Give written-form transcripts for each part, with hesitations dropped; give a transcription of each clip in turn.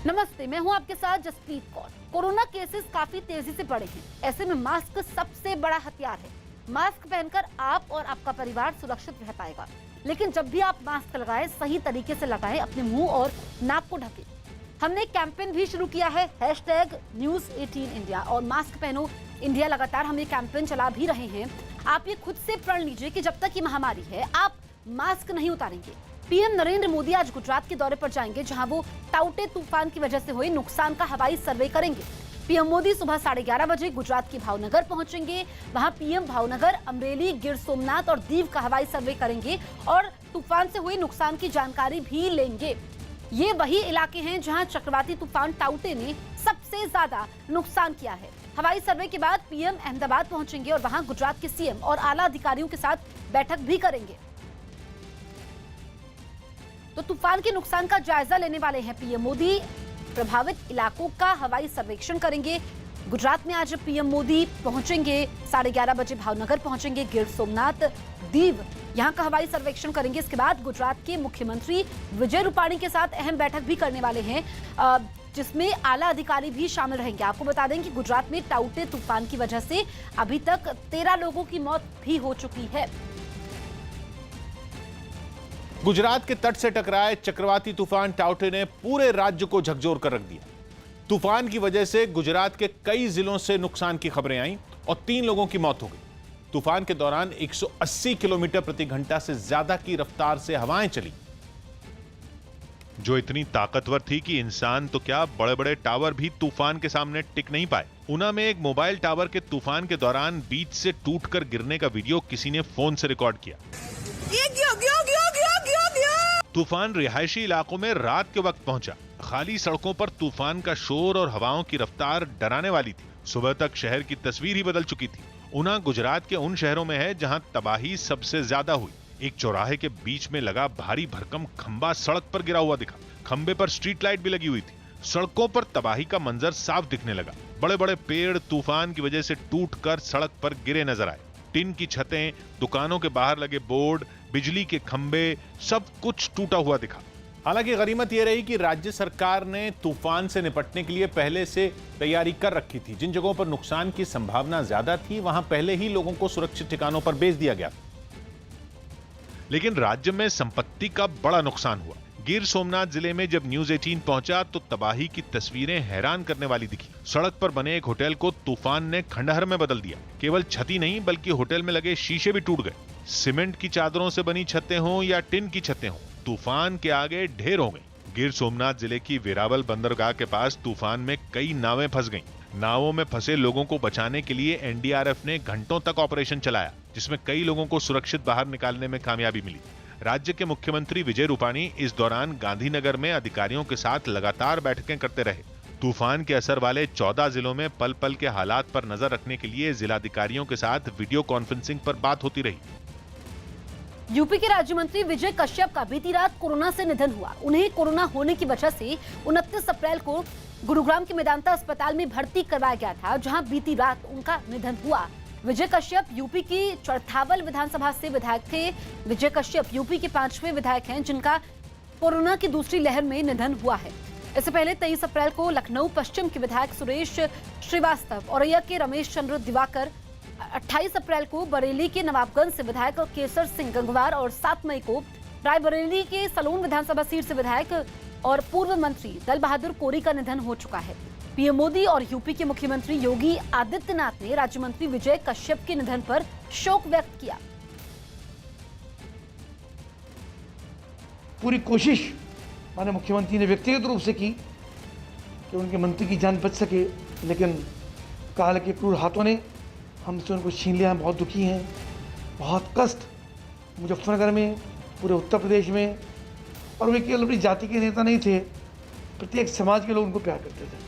नमस्ते, मैं हूं आपके साथ जसप्रीत कौर। कोरोना केसेस काफी तेजी से बढ़े हैं। ऐसे में मास्क सबसे बड़ा हथियार है। मास्क पहनकर आप और आपका परिवार सुरक्षित रह पाएगा। लेकिन जब भी आप मास्क लगाएं, सही तरीके से लगाएं, अपने मुंह और नाक को ढकें। हमने एक कैंपेन भी शुरू किया है, #News18India और मास्क पहनो इंडिया। लगातार हम ये कैंपेन चला भी रहे हैं। आप ये खुद से प्रण लीजिए कि जब तक ये महामारी है, आप मास्क नहीं उतारेंगे। पीएम नरेंद्र मोदी आज गुजरात के दौरे पर जाएंगे, जहां वो टाउटे तूफान की वजह से हुए नुकसान का हवाई सर्वे करेंगे। पीएम मोदी सुबह 11:30 बजे गुजरात के भावनगर पहुंचेंगे। वहां पीएम भावनगर, अमरेली, गिर सोमनाथ और दीव का हवाई सर्वे करेंगे और तूफान से हुए नुकसान की जानकारी भी लेंगे। ये वही इलाके हैं जहां चक्रवाती तूफान टाउटे ने सबसे ज्यादा नुकसान किया है। हवाई सर्वे के बाद पीएम अहमदाबाद पहुंचेंगे और वहां गुजरात के सीएम और आला अधिकारियों के साथ बैठक भी करेंगे। तो तूफान के नुकसान का जायजा लेने वाले हैं पीएम मोदी। प्रभावित इलाकों का हवाई सर्वेक्षण करेंगे। गुजरात में आज पीएम मोदी पहुंचेंगे, 11:30 बजे भावनगर पहुंचेंगे, गिर सोमनाथ, दीव यहां का हवाई सर्वेक्षण करेंगे। इसके बाद गुजरात के मुख्यमंत्री विजय रूपाणी के साथ अहम बैठक भी करने वाले हैं, जिसमें आला अधिकारी भी शामिल रहेंगे। आपको बता दें कि गुजरात में टाउटे तूफान की वजह से अभी तक 13 लोगों की मौत भी हो चुकी है। गुजरात के तट से टकराए चक्रवाती तूफान टाउटे ने पूरे राज्य को झकझोर कर रख दिया। तूफान की वजह से गुजरात के कई जिलों से नुकसान की खबरें आईं और 3 लोगों की मौत हो गई। तूफान के दौरान 180 किलोमीटर प्रति घंटा से ज्यादा की रफ्तार से हवाएं चली, जो इतनी ताकतवर थी कि इंसान तो क्या, बड़े बड़े टावर भी तूफान के सामने टिक नहीं पाए। ऊना में एक मोबाइल टावर के तूफान के दौरान बीच से टूटकर गिरने का वीडियो किसी ने फोन से रिकॉर्ड किया। तूफान रिहायशी इलाकों में रात के वक्त पहुंचा। खाली सड़कों पर तूफान का शोर और हवाओं की रफ्तार डराने वाली थी। सुबह तक शहर की तस्वीर ही बदल चुकी थी। ऊना गुजरात के उन शहरों में है जहां तबाही सबसे ज्यादा हुई। एक चौराहे के बीच में लगा भारी भरकम खंबा सड़क पर गिरा हुआ दिखा। खंबे पर स्ट्रीट लाइट भी लगी हुई थी। सड़कों पर तबाही का मंजर साफ दिखने लगा। बड़े बड़े पेड़ तूफान की वजह से टूटकर सड़क पर गिरे नजर आए। टिन की छतें, दुकानों के बाहर लगे बोर्ड, बिजली के खंबे, सब कुछ टूटा हुआ दिखा। हालांकि गनीमत यह रही कि राज्य सरकार ने तूफान से निपटने के लिए पहले से तैयारी कर रखी थी। जिन जगहों पर नुकसान की संभावना ज्यादा थी, वहां पहले ही लोगों को सुरक्षित ठिकानों पर भेज दिया गया। लेकिन राज्य में संपत्ति का बड़ा नुकसान हुआ। गिर सोमनाथ जिले में जब न्यूज 18 पहुंचा तो तबाही की तस्वीरें हैरान करने वाली दिखी। सड़क पर बने एक होटल को तूफान ने खंडहर में बदल दिया। केवल छत नहीं बल्कि होटल में लगे शीशे भी टूट गए। सीमेंट की चादरों से बनी छतें हों या टिन की छतें हों, तूफान के आगे ढेर हो गई। गिर सोमनाथ जिले की वेरावल बंदरगाह के पास तूफान में कई नावें फंस गईं। नावों में फंसे लोगों को बचाने के लिए एनडीआरएफ ने घंटों तक ऑपरेशन चलाया, जिसमें कई लोगों को सुरक्षित बाहर निकालने में कामयाबी मिली। राज्य के मुख्यमंत्री विजय रूपाणी इस दौरान गांधीनगर में अधिकारियों के साथ लगातार बैठकें करते रहे। तूफान के असर वाले 14 जिलों में पल पल के हालात पर नजर रखने के लिए जिलाधिकारियों के साथ वीडियो कॉन्फ्रेंसिंग पर बात होती रही। यूपी के राज्य मंत्री विजय कश्यप का बीती रात कोरोना से निधन हुआ। उन्हें कोरोना होने की वजह से 29 अप्रैल को गुरुग्राम के मेदांता अस्पताल में भर्ती करवाया गया था, जहां बीती रात उनका निधन हुआ। विजय कश्यप यूपी की चरथावल विधानसभा से विधायक थे। विजय कश्यप यूपी के 5वें विधायक हैं जिनका कोरोना की दूसरी लहर में निधन हुआ है। इससे पहले 23 अप्रैल को लखनऊ पश्चिम के विधायक सुरेश श्रीवास्तव, औरैया के रमेश चंद्र दिवाकर, 28 अप्रैल को बरेली के नवाबगंज से विधायक केसर सिंह गंगवार और 7 मई को रायबरेली के सलोन विधानसभा सीट से विधायक और पूर्व मंत्री दल बहादुर कोरी का निधन हो चुका है। पीएम मोदी और यूपी के मुख्यमंत्री योगी आदित्यनाथ ने राज्य मंत्री विजय कश्यप के निधन पर शोक व्यक्त किया। पूरी कोशिश माननीय मुख्यमंत्री ने व्यक्तिगत रूप से की कि उनके मंत्री की जान बच सके, लेकिन काल के क्रूर हाथों ने हमसे उनको छीन लिया। हम बहुत दुखी हैं, बहुत कष्ट मुजफ्फरनगर में, पूरे उत्तर प्रदेश में। और वे केवल अपनी जाति के नेता नहीं थे, प्रत्येक समाज के लोग उनको प्यार करते थे।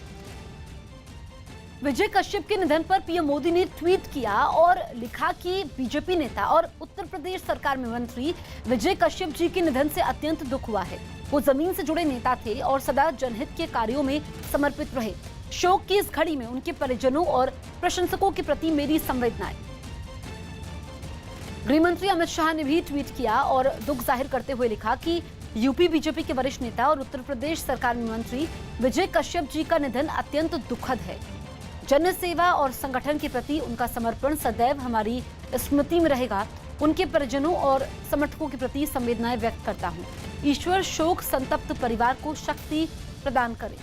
विजय कश्यप के निधन पर पीएम मोदी ने ट्वीट किया और लिखा कि बीजेपी नेता और उत्तर प्रदेश सरकार में मंत्री विजय कश्यप जी के निधन से अत्यंत दुख हुआ है। वो जमीन से जुड़े नेता थे और सदा जनहित के कार्यों में समर्पित रहे। शोक की इस घड़ी में उनके परिजनों और प्रशंसकों के प्रति मेरी संवेदनाएं। गृह मंत्री अमित शाह ने भी ट्वीट किया और दुख जाहिर करते हुए लिखा कि यूपी बीजेपी के वरिष्ठ नेता और उत्तर प्रदेश सरकार में मंत्री विजय कश्यप जी का निधन अत्यंत दुखद है। जन सेवा और संगठन के प्रति उनका समर्पण सदैव हमारी स्मृति में रहेगा। उनके परिजनों और समर्थकों के प्रति संवेदनाएं व्यक्त करता हूं। ईश्वर शोक संतप्त परिवार को शक्ति प्रदान करे।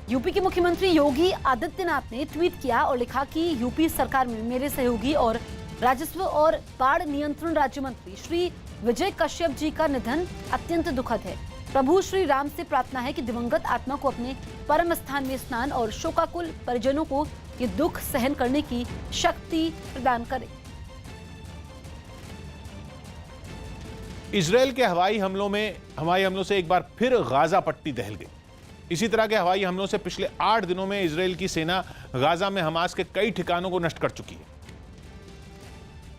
यूपी के मुख्यमंत्री योगी आदित्यनाथ ने ट्वीट किया और लिखा कि यूपी सरकार में मेरे सहयोगी और राजस्व और बाढ़ नियंत्रण राज्य मंत्री श्री विजय कश्यप जी का निधन अत्यंत दुखद है। प्रभु श्री राम से प्रार्थना है कि दिवंगत आत्मा को अपने परम स्थान में स्नान और शोकाकुल परिजनों को ये दुख सहन करने की शक्ति प्रदान करे। इजरायल के हवाई हमलों से एक बार फिर गाजा पट्टी दहल गई। इसी तरह के हवाई हमलों से पिछले 8 दिनों में इजरायल की सेना गाजा में हमास के कई ठिकानों को नष्ट कर चुकी है।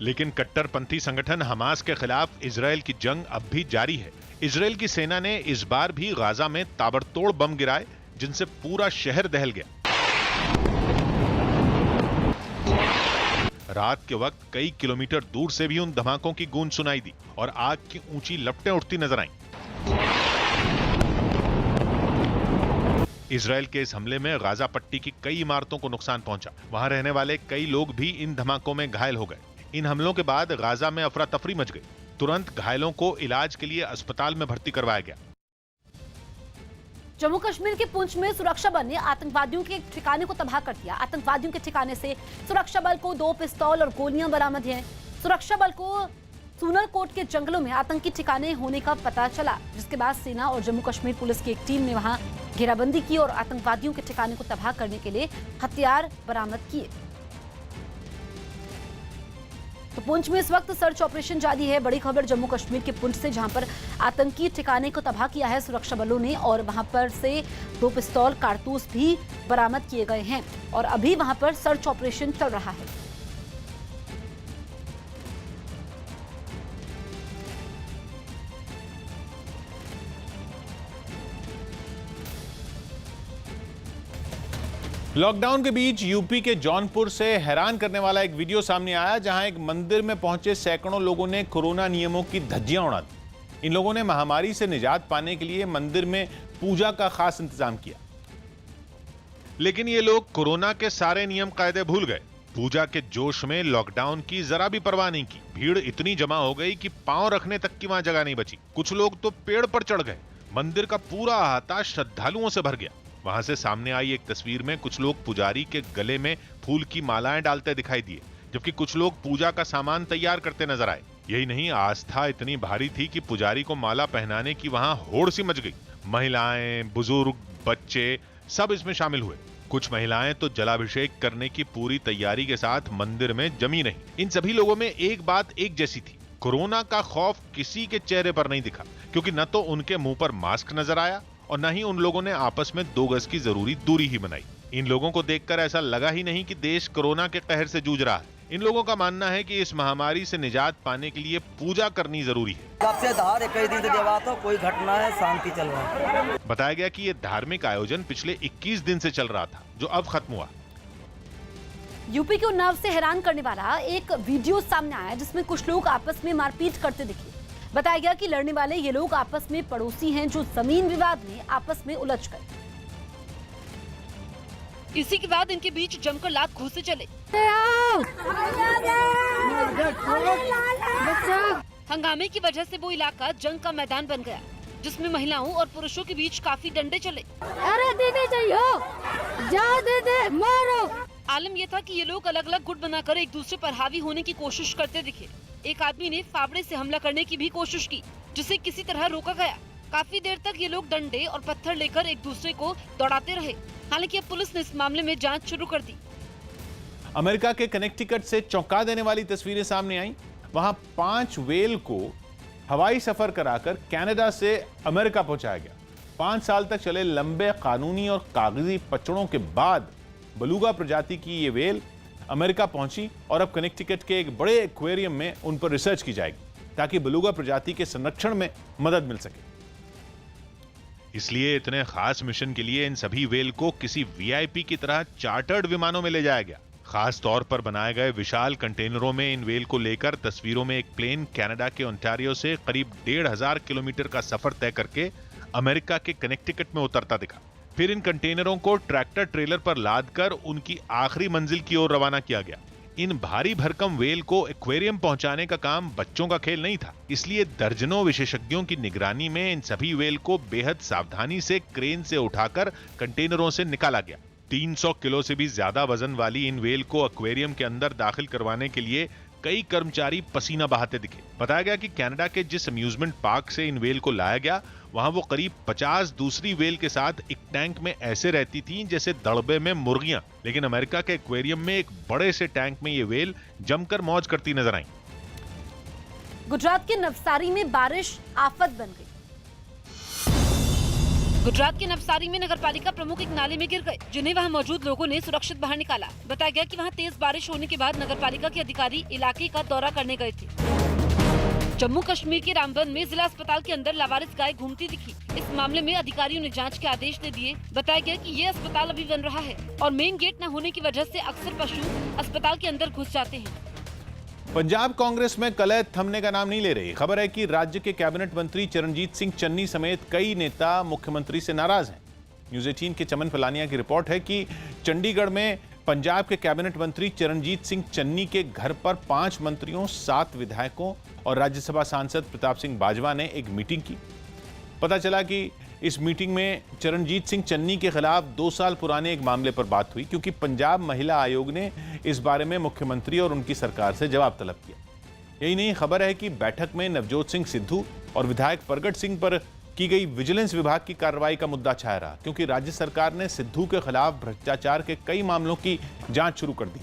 लेकिन कट्टरपंथी संगठन हमास के खिलाफ इजरायल की जंग अब भी जारी है। इजरायल की सेना ने इस बार भी गाजा में ताबड़तोड़ बम गिराए, जिनसे पूरा शहर दहल गया। रात के वक्त कई किलोमीटर दूर से भी उन धमाकों की गूंज सुनाई दी और आग की ऊंची लपटें उठती नजर आईं। इजरायल के इस हमले में गाजा पट्टी की कई इमारतों को नुकसान पहुंचा। वहां रहने वाले कई लोग भी इन धमाकों में घायल हो गए। इन हमलों के बाद गाजा में अफरा तफरी मच गई। तुरंत घायलों को इलाज के लिए अस्पताल में भर्ती करवाया गया। जम्मू कश्मीर के पुंछ में सुरक्षा बल ने आतंकवादियों के एक ठिकाने को तबाह कर दिया। आतंकवादियों के ठिकाने से सुरक्षा बल को 2 पिस्तौल और गोलियां बरामद हैं। सुरक्षा बल को सूनरकोट के जंगलों में आतंकी ठिकाने होने का पता चला, जिसके बाद सेना और जम्मू कश्मीर पुलिस की एक टीम ने वहां घेराबंदी की और आतंकवादियों के ठिकाने को तबाह करने के लिए हथियार बरामद किए। तो पुंछ में इस वक्त सर्च ऑपरेशन जारी है। बड़ी खबर जम्मू कश्मीर के पुंछ से, जहां पर आतंकी ठिकाने को तबाह किया है सुरक्षा बलों ने और वहां पर से 2 पिस्तौल कारतूस भी बरामद किए गए हैं और अभी वहां पर सर्च ऑपरेशन चल रहा है। लॉकडाउन के बीच यूपी के जौनपुर से हैरान करने वाला एक वीडियो सामने आया, जहां एक मंदिर में पहुंचे सैकड़ों लोगों ने कोरोना नियमों की धज्जियां उड़ा दी। इन लोगों ने महामारी से निजात पाने के लिए मंदिर में पूजा का खास इंतजाम किया। लेकिन ये लोग कोरोना के सारे नियम कायदे भूल गए। पूजा के जोश में लॉकडाउन की जरा भी परवाह नहीं की। भीड़ इतनी जमा हो गई कि पांव रखने तक की वहां जगह नहीं बची। कुछ लोग तो पेड़ पर चढ़ गए। मंदिर का पूरा अहाता श्रद्धालुओं से भर गया। वहां से सामने आई एक तस्वीर में कुछ लोग पुजारी के गले में फूल की मालाएं डालते दिखाई दिए, जबकि कुछ लोग पूजा का सामान तैयार करते नजर आए। यही नहीं, आस्था इतनी भारी थी कि पुजारी को माला पहनाने की वहां होड़ सी मच गई। महिलाएं, बुजुर्ग, बच्चे सब इसमें शामिल हुए। कुछ महिलाएं तो जलाभिषेक करने की पूरी तैयारी के साथ मंदिर में जमी रहीं। इन सभी लोगों में एक बात एक जैसी थी, कोरोना का खौफ किसी के चेहरे पर नहीं दिखा, क्योंकि न तो उनके मुंह पर मास्क नजर आया और न ही उन लोगों ने आपस में 2 गज की जरूरी दूरी ही बनाई। इन लोगों को देखकर ऐसा लगा ही नहीं कि देश कोरोना के कहर से जूझ रहा है। इन लोगों का मानना है कि इस महामारी से निजात पाने के लिए पूजा करनी जरूरी है। कब से धार कई दिन से देवा तो कोई घटना है, शांति चल रहा है। बताया गया कि यह धार्मिक आयोजन पिछले 21 दिन से चल रहा था, जो अब खत्म हुआ। यूपी के उन्नाव से हैरान करने वाला एक वीडियो सामने आया, जिसमें कुछ लोग आपस में मारपीट करते दिखे। बताया गया कि लड़ने वाले ये लोग आपस में पड़ोसी हैं, जो जमीन विवाद में आपस में उलझ गए। इसी के बाद इनके बीच जमकर लात घूंसे चले। हंगामे की वजह से वो इलाका जंग का मैदान बन गया, जिसमें महिलाओं और पुरुषों के बीच काफी डंडे चले। अरे दीदी जाओ, जाओ दीदी मारो। आलम यह था कि ये लोग अलग अलग गुट बनाकर एक दूसरे पर हावी होने की कोशिश करते दिखे। एक आदमी ने फावड़े से हमला करने की भी कोशिश की, जिसे किसी तरह रोका गया। काफी देर तक ये लोग डंडे और पत्थर लेकर एक दूसरे को दौड़ाते रहे। हालांकि अब पुलिस ने इस मामले में जांच शुरू कर दी। अमेरिका के कनेक्टिकट से चौंका देने वाली तस्वीरें सामने आई। वहां 5 व्हेल को हवाई सफर कराकर कनाडा से अमेरिका पहुंचाया गया। 5 साल तक चले लंबे कानूनी और कागजी पचड़ों के बाद बेलुगा प्रजाति की ये व्हेल अमेरिका पहुंची और अब कनेक्टिकट के एक बड़े एक्वेरियम में उन पर रिसर्च की जाएगी, ताकि बेलुगा प्रजाति के संरक्षण में मदद मिल सके। इसलिए इतने खास मिशन के लिए इन सभी व्हेल को किसी वीआईपी की तरह चार्टर्ड विमानों में ले जाया गया। खास तौर पर बनाए गए विशाल कंटेनरों में इन वेल को लेकर तस्वीरों में एक प्लेन कनाडा के ओंटारियो से करीब 1,500 किलोमीटर का सफर तय करके अमेरिका के कनेक्टिकट में उतरता दिखा। फिर इन कंटेनरों को ट्रैक्टर ट्रेलर पर लादकर उनकी आखिरी मंजिल की ओर रवाना किया गया। इन भारी भरकम वेल को एक्वेरियम पहुंचाने का काम बच्चों का खेल नहीं था, इसलिए दर्जनों विशेषज्ञों की निगरानी में इन सभी वेल को बेहद सावधानी से क्रेन से उठाकर कंटेनरों से निकाला गया। 300 किलो से भी ज्यादा वजन वाली इन वेल को एक्वेरियम के अंदर दाखिल करवाने के लिए कई कर्मचारी पसीना बहाते दिखे। बताया गया कि कनाडा के जिस अम्यूजमेंट पार्क से इन वेल को लाया गया, वहां वो करीब 50 दूसरी वेल के साथ एक टैंक में ऐसे रहती थीं जैसे दड़बे में मुर्गियां। लेकिन अमेरिका के एक्वेरियम में एक बड़े से टैंक में ये वेल जमकर मौज करती नजर आई। गुजरात के नवसारी में बारिश आफत बन गई। गुजरात के नवसारी में नगरपालिका प्रमुख एक नाले में गिर गए, जिन्हें वहां मौजूद लोगों ने सुरक्षित बाहर निकाला। बताया गया कि वहां तेज बारिश होने के बाद नगरपालिका के अधिकारी इलाके का दौरा करने गए थे। जम्मू कश्मीर के रामबन में जिला अस्पताल के अंदर लावारिस गाय घूमती दिखी। इस मामले में अधिकारियों ने जांच के आदेश दे दिए। बताया गया कि ये अस्पताल अभी बन रहा है और मेन गेट न होने की वजह से अक्सर पशु अस्पताल के अंदर घुस जाते हैं। पंजाब कांग्रेस में कलह थमने का नाम नहीं ले रही। खबर है कि राज्य के कैबिनेट मंत्री चरणजीत सिंह चन्नी समेत कई नेता मुख्यमंत्री से नाराज हैं। न्यूज़ 18 के चमन फलानिया की रिपोर्ट है कि चंडीगढ़ में पंजाब के कैबिनेट मंत्री चरणजीत सिंह चन्नी के घर पर 5 मंत्रियों, 7 विधायकों और राज्यसभा सांसद प्रताप सिंह बाजवा ने एक मीटिंग की। पता चला कि इस मीटिंग में चरणजीत सिंह चन्नी के खिलाफ 2 साल पुराने एक मामले पर बात हुई, क्योंकि पंजाब महिला आयोग ने इस बारे में मुख्यमंत्री और उनकी सरकार से जवाब तलब किया। यही नहीं, खबर है कि बैठक में नवजोत सिंह सिद्धू और विधायक प्रगट सिंह पर की गई विजिलेंस विभाग की कार्रवाई का मुद्दा छाया रहा, क्योंकि राज्य सरकार ने सिद्धू के खिलाफ भ्रष्टाचार के कई मामलों की जांच शुरू कर दी।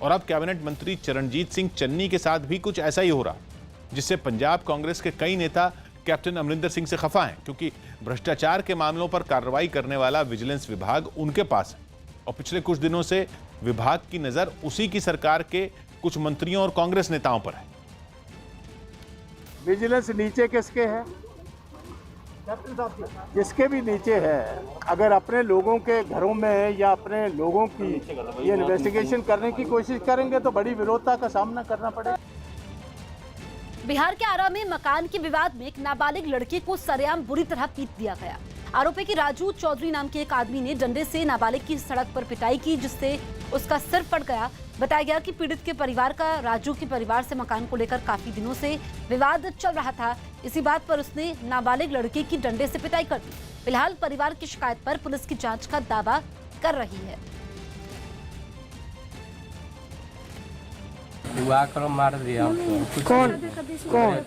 और अब कैबिनेट मंत्री चरणजीत सिंह चन्नी के साथ भी कुछ ऐसा ही हो रहा, जिससे पंजाब कांग्रेस के कई नेता कैप्टन अमरिंदर सिंह से खफा हैं, क्योंकि भ्रष्टाचार के मामलों पर कार्रवाई करने वाला विजिलेंस विभाग उनके पास है और पिछले कुछ दिनों से विभाग की नजर उसी की सरकार के कुछ मंत्रियों और कांग्रेस नेताओं पर है। विजिलेंस नीचे किसके है? जिसके भी नीचे है, अगर अपने लोगों के घरों में या अपने लोगों की ये इन्वेस्टिगेशन करने की कोशिश करेंगे तो बड़ी विरोधता का सामना करना पड़ेगा। बिहार के आरा में मकान के विवाद में एक नाबालिग लड़के को सरेआम बुरी तरह पीट दिया गया। आरोपी की राजू चौधरी नाम के एक आदमी ने डंडे से नाबालिग की सड़क पर पिटाई की, जिससे उसका सिर फट गया। बताया गया कि पीड़ित के परिवार का राजू के परिवार से मकान को लेकर काफी दिनों से विवाद चल रहा था। इसी बात पर उसने नाबालिग लड़के की डंडे से पिटाई कर दी। फिलहाल परिवार की शिकायत पर पुलिस की जांच का दावा कर रही है। हुआ कर मार दिया हमको। कौन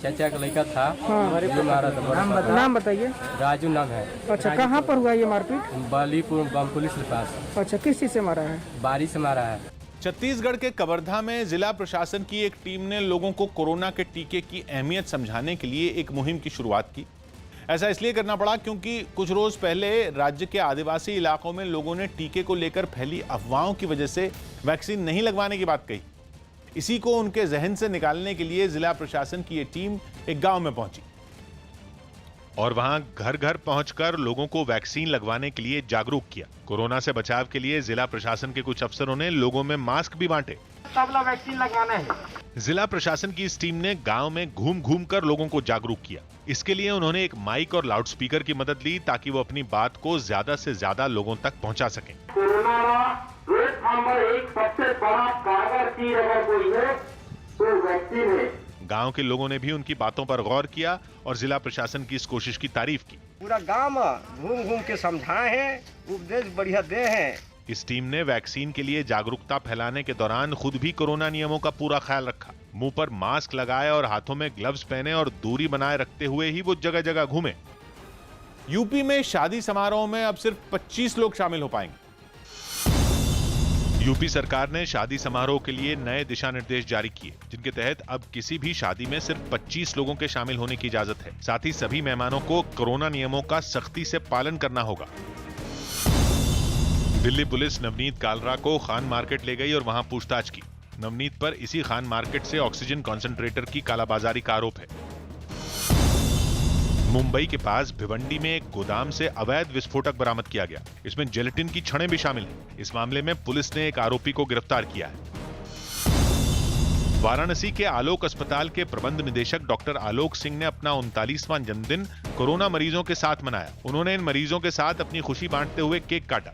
चाचा का लड़का था। हाँ। मारा था। नाम बताइए। राजू नाम है। अच्छा, कहाँ पर हुआ ये मारपीट? बालीपुर बम पुलिस के पास। अच्छा, किस चीज से मारा है? बारिश से मारा है। छत्तीसगढ़ के कवर्धा में जिला प्रशासन की एक टीम ने लोगों को कोरोना के टीके की अहमियत समझाने के लिए एक मुहिम की शुरुआत की। ऐसा इसलिए करना पड़ा क्योंकि कुछ रोज पहले राज्य के आदिवासी इलाकों में लोगों ने टीके को लेकर फैली अफवाहों की वजह से वैक्सीन नहीं लगवाने की बात कही। इसी को उनके जहन से निकालने के लिए जिला प्रशासन की ये टीम एक गांव में पहुंची और वहां घर घर पहुंचकर लोगों को वैक्सीन लगवाने के लिए जागरूक किया। कोरोना से बचाव के लिए जिला प्रशासन के कुछ अफसरों ने लोगों में मास्क भी बांटे। सब लोग वैक्सीन लगवाना है। जिला प्रशासन की इस टीम ने गांव में घूम घूम कर लोगों को जागरूक किया। इसके लिए उन्होंने एक माइक और लाउडस्पीकर की मदद ली ताकि वो अपनी बात को ज्यादा से ज्यादा लोगों तक पहुंचा सकें। एक सबसे बड़ा कारगर चीज अगर कोई है तो वैक्सीन है। गांव के लोगों ने भी उनकी बातों पर गौर किया और जिला प्रशासन की इस कोशिश की तारीफ की। पूरा गांव घूम घूम के समझाए हैं, उपदेश बढ़िया दे हैं। इस टीम ने वैक्सीन के लिए जागरूकता फैलाने के दौरान खुद भी कोरोना नियमों का पूरा ख्याल रखा। मुंह पर मास्क लगाए और हाथों में ग्लव्स पहने और दूरी बनाए रखते हुए ही वो जगह जगह घूमे। यूपी में शादी समारोह में अब सिर्फ 25 लोग शामिल हो पाएंगे। यूपी सरकार ने शादी समारोह के लिए नए दिशा निर्देश जारी किए, जिनके तहत अब किसी भी शादी में सिर्फ 25 लोगों के शामिल होने की इजाजत है। साथ ही सभी मेहमानों को कोरोना नियमों का सख्ती से पालन करना होगा। दिल्ली पुलिस नवनीत कालरा को खान मार्केट ले गई और वहां पूछताछ की। नवनीत पर इसी खान मार्केट से ऑक्सीजन कॉन्सेंट्रेटर की कालाबाजारी का आरोप है। मुंबई के पास भिवंडी में एक गोदाम से अवैध विस्फोटक बरामद किया गया। इसमें जिलेटिन की छड़ें भी शामिल हैं। इस मामले में पुलिस ने एक आरोपी को गिरफ्तार किया है। वाराणसी के आलोक अस्पताल के प्रबंध निदेशक डॉक्टर आलोक सिंह ने अपना 39वां जन्मदिन कोरोना मरीजों के साथ मनाया। उन्होंने इन मरीजों के साथ अपनी खुशी बांटते हुए केक काटा।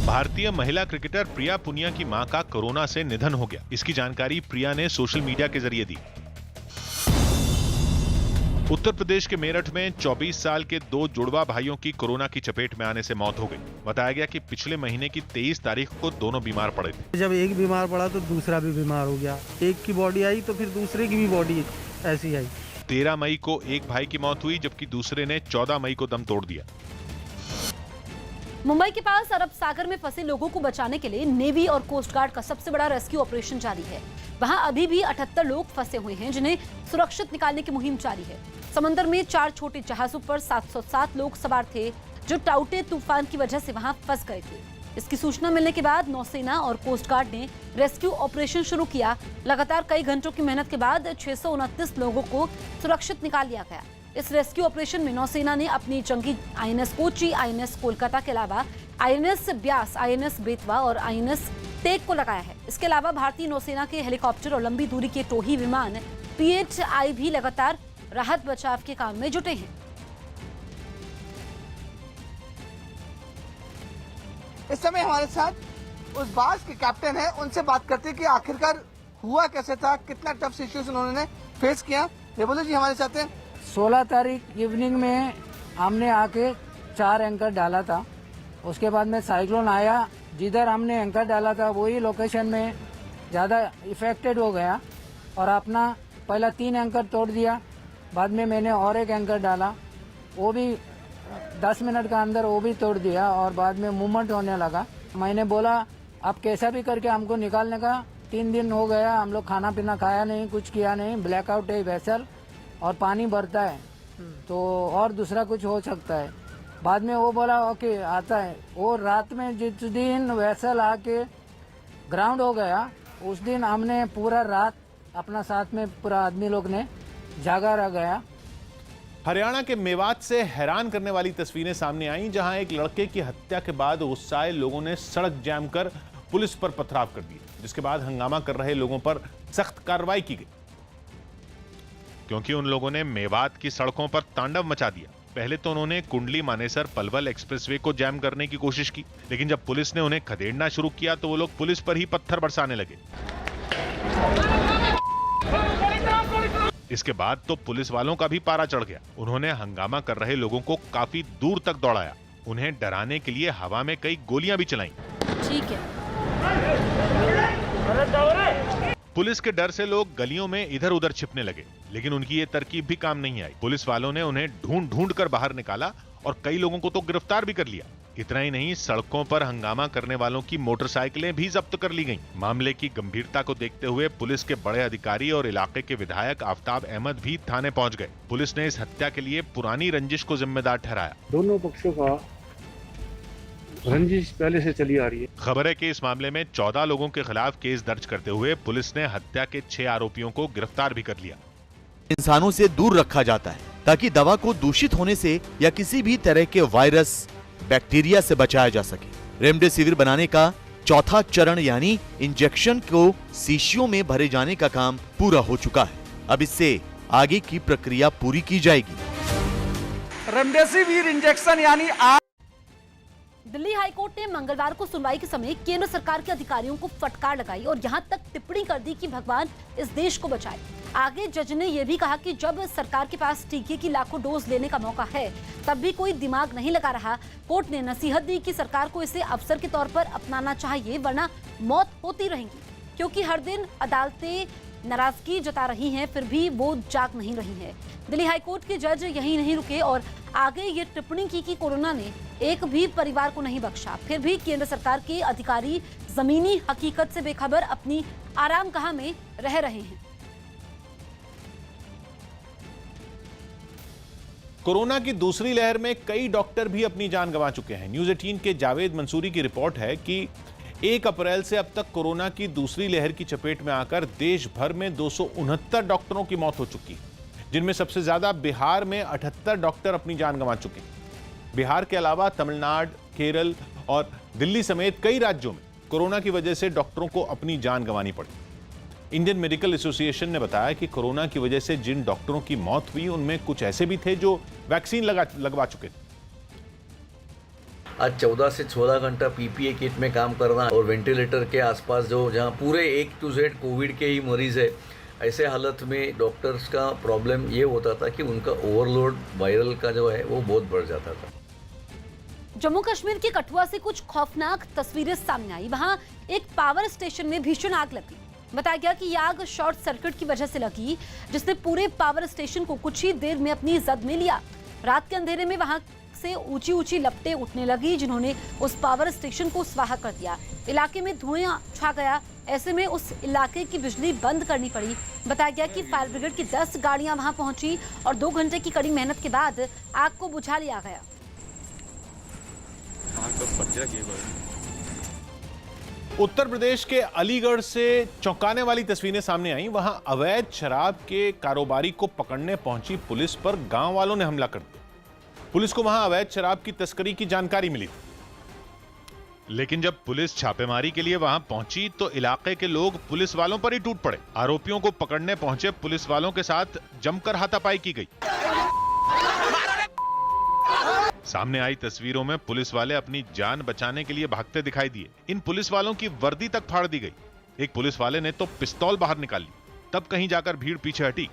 भारतीय महिला क्रिकेटर प्रिया पुनिया की मां का कोरोना से निधन हो गया। इसकी जानकारी प्रिया ने सोशल मीडिया के जरिए दी। उत्तर प्रदेश के मेरठ में 24 साल के 2 जुड़वा भाइयों की कोरोना की चपेट में आने से मौत हो गई। बताया गया कि पिछले महीने की 23 तारीख को दोनों बीमार पड़े थे। जब एक बीमार पड़ा तो दूसरा भी बीमार हो गया। एक की बॉडी आई तो फिर दूसरे की भी बॉडी ऐसी आई। 13 मई को एक भाई की मौत हुई, जबकि दूसरे ने 14 मई को दम तोड़ दिया। मुंबई के पास अरब सागर में फंसे लोगों को बचाने के लिए नेवी और कोस्ट गार्ड का सबसे बड़ा रेस्क्यू ऑपरेशन जारी है। वहां अभी भी 78 लोग फंसे हुए हैं, जिन्हें सुरक्षित निकालने की मुहिम जारी है। समंदर में 4 छोटे जहाजों पर 707 लोग सवार थे, जो टाउटे तूफान की वजह से वहां फंस गए थे। इसकी सूचना मिलने के बाद नौसेना और कोस्ट गार्ड ने रेस्क्यू ऑपरेशन शुरू किया। लगातार कई घंटों की मेहनत के बाद 629 लोगों को सुरक्षित निकाल लिया गया। इस रेस्क्यू ऑपरेशन में नौसेना ने अपनी जंगी INS कोची, INS कोलकाता के अलावा INS ब्यास, INS बेतवा और INS टेक को लगाया है। इसके अलावा भारतीय नौसेना के हेलीकॉप्टर और लंबी दूरी के टोही विमान PHI भी लगातार राहत बचाव के काम में जुटे हैं। इस समय हमारे साथ उस बास के कैप्टन है, उनसे बात करते हैं कि आखिरकार हुआ कैसे था, कितना टफ सिचुएशन उन्होंने फेस किया। ये बोलो जी हमारे साथ हैं। 16 तारीख इवनिंग में हमने आके 4 एंकर डाला था। उसके बाद में साइक्लोन आया, जिधर हमने एंकर डाला था वही लोकेशन में ज़्यादा इफेक्टेड हो गया और अपना पहला 3 एंकर तोड़ दिया। बाद में मैंने और एक एंकर डाला, वो भी 10 मिनट का अंदर वो भी तोड़ दिया और बाद में मूवमेंट होने लगा। मैंने बोला अब कैसा भी करके हमको निकालने का। 3 दिन हो गया, हम लोग खाना पीना खाया नहीं, कुछ किया नहीं। ब्लैकआउट है वेसल और पानी भरता है, तो और दूसरा कुछ हो सकता है। बाद में वो बोला ओके आता है। वो रात में जिस दिन वेसल आके ग्राउंड हो गया, उस दिन हमने पूरा रात अपना साथ में पूरा आदमी लोग ने जागा रह गया। हरियाणा के मेवात से हैरान करने वाली तस्वीरें सामने आईं, जहां एक लड़के की हत्या के बाद गुस्साए लोगों ने सड़क जैम कर पुलिस पर पथराव कर दिया, जिसके बाद हंगामा कर रहे लोगों पर सख्त कार्रवाई की गई। क्योंकि उन लोगों ने मेवात की सड़कों पर तांडव मचा दिया। पहले तो उन्होंने कुंडली मानेसर पलवल एक्सप्रेसवे को जैम करने की कोशिश की, लेकिन जब पुलिस ने उन्हें खदेड़ना शुरू किया तो वो लोग पुलिस पर ही पत्थर बरसाने लगे। इसके बाद तो पुलिस वालों का भी पारा चढ़ गया। उन्होंने हंगामा कर रहे लोगों को काफी दूर तक दौड़ाया। उन्हें डराने के लिए हवा में कई गोलियां भी चलाईं। ठीक है। पुलिस के डर से लोग गलियों में इधर उधर छिपने लगे, लेकिन उनकी ये तरकीब भी काम नहीं आई। पुलिस वालों ने उन्हें ढूंढ ढूंढ कर बाहर निकाला और कई लोगों को तो गिरफ्तार भी कर लिया। इतना ही नहीं, सड़कों पर हंगामा करने वालों की मोटरसाइकिलें भी जब्त कर ली गईं। मामले की गंभीरता को देखते हुए पुलिस के बड़े अधिकारी और इलाके के विधायक आफ्ताब अहमद भी थाने पहुंच गए। पुलिस ने इस हत्या के लिए पुरानी रंजिश को जिम्मेदार ठहराया। दोनों पक्षों का रंजिश पहले से चली आ रही है। खबर है कि इस मामले में 14 लोगों के खिलाफ केस दर्ज करते हुए पुलिस ने हत्या के 6 आरोपियों को गिरफ्तार भी कर लिया। इंसानों से दूर रखा जाता है ताकि दवा को दूषित होने से या किसी भी तरह के वायरस बैक्टीरिया से बचाया जा सके। रेमडेसिविर बनाने का चौथा चरण यानी इंजेक्शन को शीशियों में भरे जाने का काम पूरा हो चुका है। अब इससे आगे की प्रक्रिया पूरी की जाएगी। रेमडेसिविर इंजेक्शन यानी दिल्ली हाईकोर्ट ने मंगलवार को सुनवाई के समय केंद्र सरकार के अधिकारियों को फटकार लगाई और यहां तक टिप्पणी कर दी कि भगवान इस देश को बचाए। आगे जज ने यह भी कहा कि जब सरकार के पास टीके की लाखों डोज लेने का मौका है, तब भी कोई दिमाग नहीं लगा रहा। कोर्ट ने नसीहत दी कि सरकार को इसे अवसर के तौर पर अपनाना चाहिए, वरना मौत होती रहेगी। क्योंकि हर दिन अदालतें नाराजगी जता रही हैं, फिर भी वो जाग नहीं रही है। दिल्ली हाईकोर्ट के जज यहीं नहीं रुके और आगे ये टिप्पणी की कि कोरोना ने एक भी परिवार को नहीं बख्शा। फिर भी केंद्र सरकार के अधिकारी जमीनी हकीकत से बेखबर अपनी आरामगाह में रह रहे हैं। कोरोना की दूसरी लहर में कई डॉक्टर भी अपनी जान गंवा चुके हैं। न्यूज़ 18 के जावेद मंसूरी की रिपोर्ट है कि 1 अप्रैल से अब तक कोरोना की दूसरी लहर की चपेट में आकर देश भर में 269 डॉक्टरों की मौत हो चुकी है। जिनमें सबसे ज्यादा बिहार में 78 डॉक्टर अपनी जान गंवा चुके हैं। बिहार के अलावा तमिलनाडु, केरल और दिल्ली समेत कई राज्यों में कोरोना की वजह से डॉक्टरों को अपनी जान गंवानी पड़ी। इंडियन मेडिकल एसोसिएशन ने बताया कि कोरोना की वजह से जिन डॉक्टरों की मौत हुई उनमें कुछ ऐसे भी थे जो वैक्सीन लगवा चुके थे। आज 14 से 16 घंटा पीपीए किट में काम करना और वेंटिलेटर के आसपास जो जहां पूरे A to Z कोविड के ही मरीज है, ऐसे हालत में डॉक्टर्स का प्रॉब्लम ये होता था कि उनका ओवरलोड वायरल का जो है वो बहुत बढ़ जाता था। जम्मू कश्मीर के कठुआ से कुछ खौफनाक तस्वीरें सामने आई। वहां एक पावर स्टेशन में भीषण आग लगी। बताया गया कि यह आग शॉर्ट सर्किट की वजह से लगी, जिसने पूरे पावर स्टेशन को कुछ ही देर में अपनी जद में लिया। रात के अंधेरे में वहां से ऊंची ऊंची लपटें उठने लगी, जिन्होंने उस पावर स्टेशन को स्वाहा कर दिया। इलाके में धुआं छा गया। ऐसे में उस इलाके की बिजली बंद करनी पड़ी। बताया गया कि फायर ब्रिगेड की 10 गाड़ियां वहां पहुंची और 2 घंटे की कड़ी मेहनत के बाद आग को बुझा लिया गया। उत्तर प्रदेश के अलीगढ़ से चौंकाने वाली तस्वीरें सामने आई। वहां अवैध शराब के कारोबारी को पकड़ने पहुंची पुलिस पर गांव वालों ने हमला कर दिया। पुलिस को वहां अवैध शराब की तस्करी की जानकारी मिली थी। लेकिन जब पुलिस छापेमारी के लिए वहां पहुंची तो इलाके के लोग पुलिस वालों पर ही टूट पड़े। आरोपियों को पकड़ने पहुंचे पुलिस वालों के साथ जमकर हाथापाई की गई। सामने आई तस्वीरों में पुलिस वाले अपनी जान बचाने के लिए भागते दिखाई दिए। इन पुलिस वालों की वर्दी तक फाड़ दी गई। एक पुलिस वाले ने तो पिस्तौल बाहर निकाल ली, तब कहीं जाकर भीड़ पीछे हटी।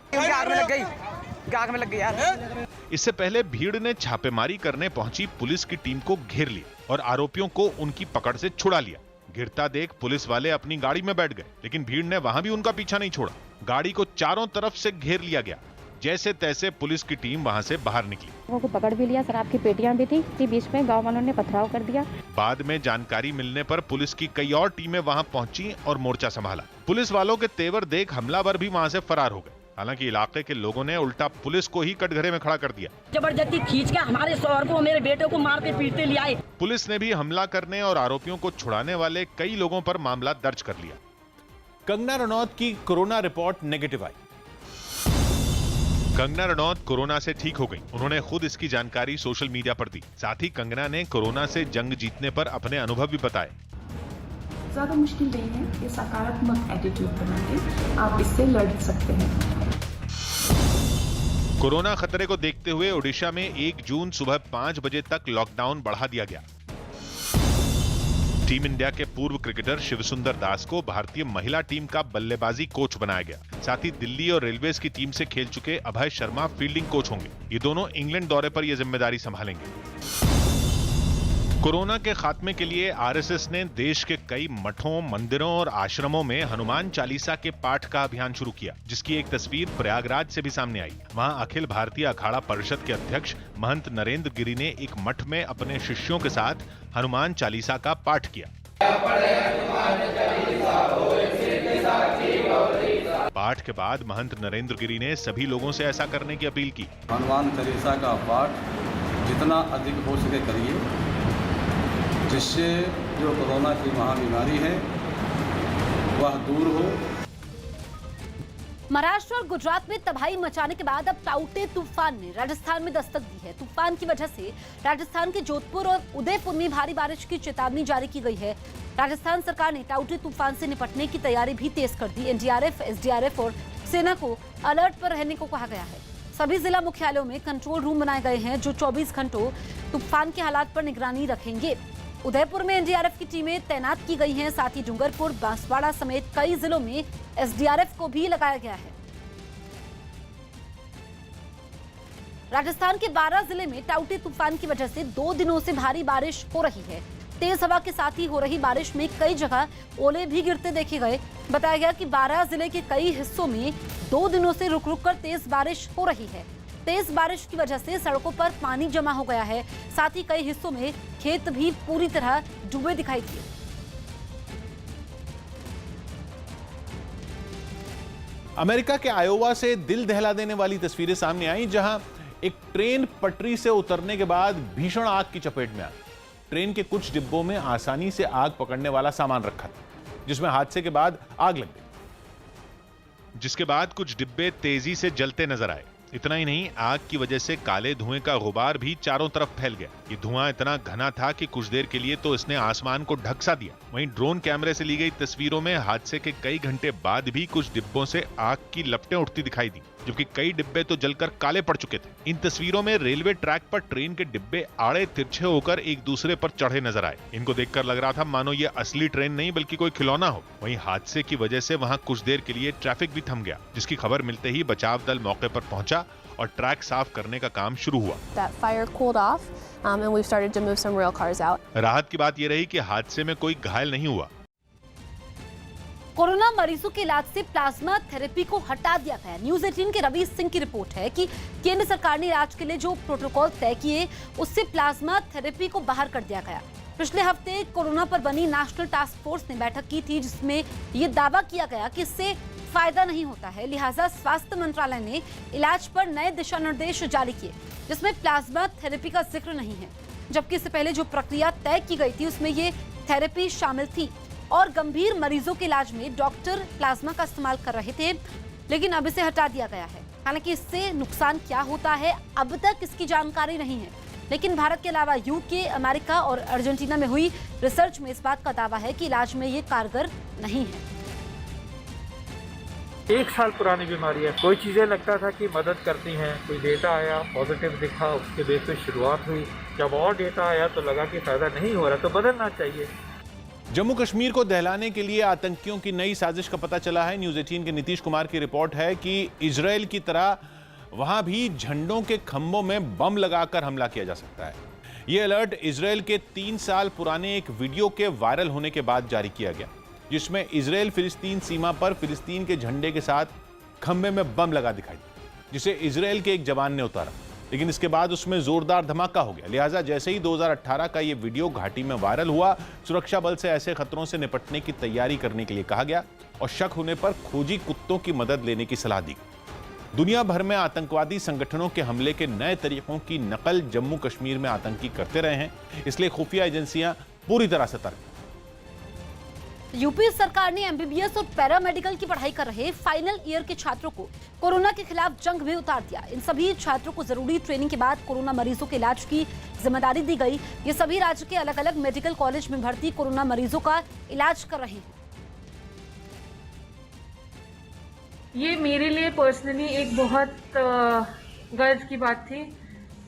आग में लग गई यार। इससे पहले भीड़ ने छापेमारी करने पहुंची पुलिस की टीम को घेर लिया और आरोपियों को उनकी पकड़ से छुड़ा लिया। गिरता देख पुलिस वाले अपनी गाड़ी में बैठ गए, लेकिन भीड़ ने वहां भी उनका पीछा नहीं छोड़ा। गाड़ी को चारों तरफ से घेर लिया गया। जैसे तैसे पुलिस की टीम वहां से बाहर निकली। वो को पकड़ भी लिया। शराब की पेटियां भी थी। बीच में गांव वालों ने पथराव कर दिया। बाद में जानकारी मिलने पर पुलिस की कई और टीमें वहां पहुंची और मोर्चा संभाला। पुलिस वालों के तेवर देख हमलावर भी वहां से फरार हो गए। हालांकि इलाके के लोगों ने उल्टा पुलिस को ही कटघरे में खड़ा कर दिया। जबरदस्ती खींच के हमारे शौहर को, मेरे बेटे को मारते पीटते ले आए। पुलिस ने भी हमला करने और आरोपियों को छुड़ाने वाले कई लोगों पर मामला दर्ज कर लिया। कंगना रनौत की कोरोना रिपोर्ट नेगेटिव आई। कंगना रनौत कोरोना से ठीक हो गई। उन्होंने खुद इसकी जानकारी सोशल मीडिया पर दी। साथ ही कंगना ने कोरोना से जंग जीतने पर अपने अनुभव भी बताए। ज्यादा मुश्किल नहीं है, ये सकारात्मक एटीट्यूड बना के आप इससे लड़ सकते हैं। कोरोना खतरे को देखते हुए ओडिशा में 1 जून सुबह 5 बजे तक लॉकडाउन बढ़ा दिया गया। टीम इंडिया के पूर्व क्रिकेटर शिवसुंदर दास को भारतीय महिला टीम का बल्लेबाजी कोच बनाया गया। साथ ही दिल्ली और रेलवेज की टीम से खेल चुके अभय शर्मा फील्डिंग कोच होंगे। ये दोनों इंग्लैंड दौरे पर यह जिम्मेदारी संभालेंगे। कोरोना के खात्मे के लिए आरएसएस ने देश के कई मठों, मंदिरों और आश्रमों में हनुमान चालीसा के पाठ का अभियान शुरू किया, जिसकी एक तस्वीर प्रयागराज से भी सामने आई। वहां अखिल भारतीय अखाड़ा परिषद के अध्यक्ष महंत नरेंद्र गिरी ने एक मठ में अपने शिष्यों के साथ हनुमान चालीसा का पाठ किया। पाठ के बाद महंत नरेंद्र गिरी ने सभी लोगों से ऐसा करने की अपील की। हनुमान चालीसा का पाठ जितना अधिक हो सके करिए, जिससे जो कोरोना की महाबीमारी है वह दूर हो। महाराष्ट्र और गुजरात में तबाही मचाने के बाद अब टाउटे तूफान ने राजस्थान में दस्तक दी है। तूफान की वजह से राजस्थान के जोधपुर और उदयपुर में भारी बारिश की चेतावनी जारी की गई है। राजस्थान सरकार ने टाउटे तूफान से निपटने की तैयारी भी तेज कर दी। एनडीआरएफ, एसडीआरएफ और सेना को अलर्ट पर रहने को कहा गया है। सभी जिला मुख्यालयों में कंट्रोल रूम बनाए गए हैं, जो 24 घंटों तूफान के हालात पर निगरानी रखेंगे। उदयपुर में एनडीआरएफ की टीमें तैनात की गई हैं। साथ ही डूंगरपुर, बांसवाड़ा समेत कई जिलों में एसडीआरएफ को भी लगाया गया है। राजस्थान के 12 जिले में टाउटे तूफान की वजह से 2 दिनों से भारी बारिश हो रही है। तेज हवा के साथ ही हो रही बारिश में कई जगह ओले भी गिरते देखे गए। बताया गया कि 12 जिले के कई हिस्सों में 2 दिनों से रुक रुक कर तेज बारिश हो रही है। तेज बारिश की वजह से सड़कों पर पानी जमा हो गया है। साथ ही कई हिस्सों में खेत भी पूरी तरह डूबे दिखाई दिए। अमेरिका के आयोवा से दिल दहला देने वाली तस्वीरें सामने आई, जहां एक ट्रेन पटरी से उतरने के बाद भीषण आग की चपेट में आ गई। ट्रेन के कुछ डिब्बों में आसानी से आग पकड़ने वाला सामान रखा था, जिसमें हादसे के बाद आग लग गई। जिसके बाद कुछ डिब्बे तेजी से जलते नजर आए। इतना ही नहीं, आग की वजह से काले धुएं का गुबार भी चारों तरफ फैल गया। ये धुआं इतना घना था कि कुछ देर के लिए तो इसने आसमान को ढक सा दिया। वहीं ड्रोन कैमरे से ली गई तस्वीरों में हादसे के कई घंटे बाद भी कुछ डिब्बों से आग की लपटें उठती दिखाई दी, जबकि कई डिब्बे तो जलकर काले पड़ चुके थे। इन तस्वीरों में रेलवे ट्रैक पर ट्रेन के डिब्बे आड़े तिरछे होकर एक दूसरे पर चढ़े नजर आए। इनको देखकर लग रहा था मानो ये असली ट्रेन नहीं बल्कि कोई खिलौना हो। वहीं हादसे की वजह से वहां कुछ देर के लिए ट्रैफिक भी थम गया, जिसकी खबर मिलते ही बचाव दल मौके पर पहुंचा और ट्रैक साफ करने का काम शुरू हुआ। राहत की बात यह रही कि हादसे में कोई घायल नहीं हुआ। कोरोना मरीजों के इलाज से प्लाज्मा थेरेपी को हटा दिया गया। न्यूज़ 18 के रवि सिंह की रिपोर्ट है कि केंद्र सरकार ने इलाज के लिए जो प्रोटोकॉल तय किए उससे प्लाज्मा थेरेपी को बाहर कर दिया गया। पिछले हफ्ते कोरोना पर बनी नेशनल टास्क फोर्स ने बैठक की थी, जिसमें ये दावा किया गया कि इससे फायदा नहीं होता है। लिहाजा स्वास्थ्य मंत्रालय ने इलाज पर नए दिशा निर्देश जारी किए, जिसमें प्लाज्मा थेरेपी का जिक्र नहीं है, जबकि इससे पहले जो प्रक्रिया तय की गई थी उसमें ये थेरेपी शामिल थी और गंभीर मरीजों के इलाज में डॉक्टर प्लाज्मा का इस्तेमाल कर रहे थे, लेकिन अब इसे हटा दिया गया है। हालांकि इससे नुकसान क्या होता है अब तक इसकी जानकारी नहीं है, लेकिन भारत के अलावा यूके, अमेरिका और अर्जेंटीना में हुई रिसर्च में इस बात का दावा है कि इलाज में ये कारगर नहीं है। 1 साल पुरानी बीमारी है, कोई चीजें लगता था कि मदद करती हैं, कोई डेटा आया पॉजिटिव दिखा, उसके बेस पे शुरुआत हुई। जब और डेटा आया तो लगा कि फायदा नहीं हो रहा, तो बदलना चाहिए। जम्मू कश्मीर को दहलाने के लिए आतंकियों की नई साजिश का पता चला है। न्यूज़ 18 के नीतीश कुमार की रिपोर्ट है कि इजरायल की तरह वहां भी झंडों के खंभों में बम लगाकर हमला किया जा सकता है। यह अलर्ट इजरायल के 3 साल पुराने एक वीडियो के वायरल होने के बाद जारी किया गया, जिसमें इजरायल फिलिस्तीन सीमा पर फिलिस्तीन के झंडे के साथ खंभे में बम लगा दिखाई दिया, जिसे इजरायल के एक जवान ने उतारा, लेकिन इसके बाद उसमें जोरदार धमाका हो गया। लिहाजा जैसे ही 2018 का यह वीडियो घाटी में वायरल हुआ, सुरक्षा बल से ऐसे खतरों से निपटने की तैयारी करने के लिए कहा गया और शक होने पर खोजी कुत्तों की मदद लेने की सलाह दी। दुनिया भर में आतंकवादी संगठनों के हमले के नए तरीकों की नकल जम्मू कश्मीर में आतंकी करते रहे हैं, इसलिए खुफिया एजेंसियां पूरी तरह सतर्क हैं। यूपी सरकार ने एमबीबीएस और पैरामेडिकल की पढ़ाई कर रहे फाइनल ईयर के छात्रों को कोरोना के खिलाफ जंग में उतार दिया। इन सभी छात्रों को जरूरी ट्रेनिंग के बाद कोरोना मरीजों के इलाज की जिम्मेदारी दी गई। ये सभी राज्य के अलग अलग मेडिकल कॉलेज में भर्ती कोरोना मरीजों का इलाज कर रहे हैं। ये मेरे लिए पर्सनली एक बहुत गर्व की बात थी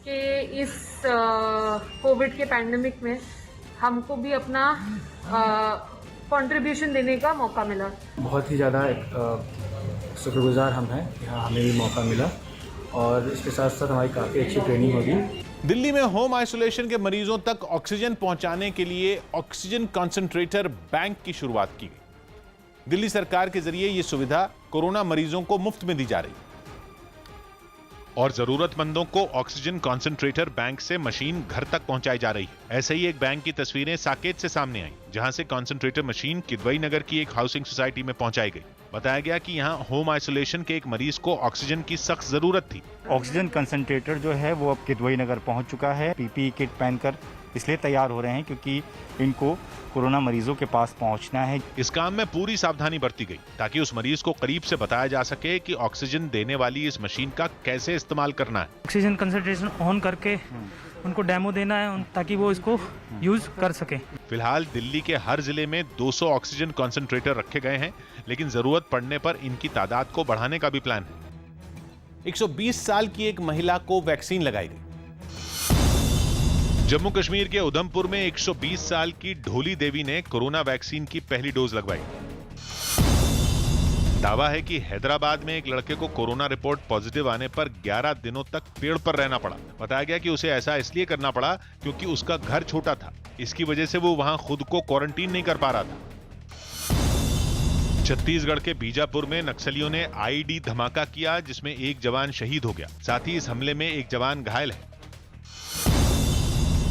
कि इस कोविड के पैंडेमिक में हमको भी अपना कंट्रीब्यूशन देने का मौका मिला। बहुत ही ज़्यादा शुक्रगुजार हम हैं, यहाँ हमें भी मौका मिला और इसके साथ साथ हमारी काफ़ी अच्छी ट्रेनिंग होगी। दिल्ली में होम आइसोलेशन के मरीजों तक ऑक्सीजन पहुंचाने के लिए ऑक्सीजन कंसंट्रेटर बैंक की शुरुआत की गई। दिल्ली सरकार के जरिए यह सुविधा कोरोना मरीजों को मुफ्त में दी जा रही है और जरूरतमंदों को ऑक्सीजन कॉन्सेंट्रेटर बैंक से मशीन घर तक पहुंचाई जा रही है। ऐसे ही एक बैंक की तस्वीरें साकेत से सामने आई, जहां से कॉन्सेंट्रेटर मशीन किदवई नगर की एक हाउसिंग सोसाइटी में पहुंचाई गई। बताया गया कि यहां होम आइसोलेशन के एक मरीज को ऑक्सीजन की सख्त जरूरत थी। ऑक्सीजन कंसंट्रेटर जो है वो अब किदवई नगर पहुंच चुका है। पीपीई किट पहनकर इसलिए तैयार हो रहे हैं क्योंकि इनको कोरोना मरीजों के पास पहुंचना है। इस काम में पूरी सावधानी बरती गई ताकि उस मरीज को करीब से बताया जा सके कि ऑक्सीजन देने वाली इस मशीन का कैसे इस्तेमाल करना है। ऑक्सीजन कंसंट्रेशन ऑन करके उनको डेमो देना है ताकि वो इसको यूज कर सके। फिलहाल दिल्ली के हर जिले में 200 ऑक्सीजन कंसंट्रेटर रखे गए हैं, लेकिन जरूरत पड़ने पर इनकी तादाद को बढ़ाने का भी प्लान है। 120 साल की एक महिला को वैक्सीन लगाई गई। जम्मू कश्मीर के उधमपुर में 120 साल की ढोली देवी ने कोरोना वैक्सीन की पहली डोज लगवाई। दावा है कि हैदराबाद में एक लड़के को कोरोना रिपोर्ट पॉजिटिव आने पर 11 दिनों तक पेड़ पर रहना पड़ा। बताया गया कि उसे ऐसा इसलिए करना पड़ा क्योंकि उसका घर छोटा था, इसकी वजह से वो वहां खुद को क्वारंटीन नहीं कर पा रहा था। छत्तीसगढ़ के बीजापुर में नक्सलियों ने आईईडी धमाका किया, जिसमें एक जवान शहीद हो गया। साथ ही इस हमले में एक जवान घायल है।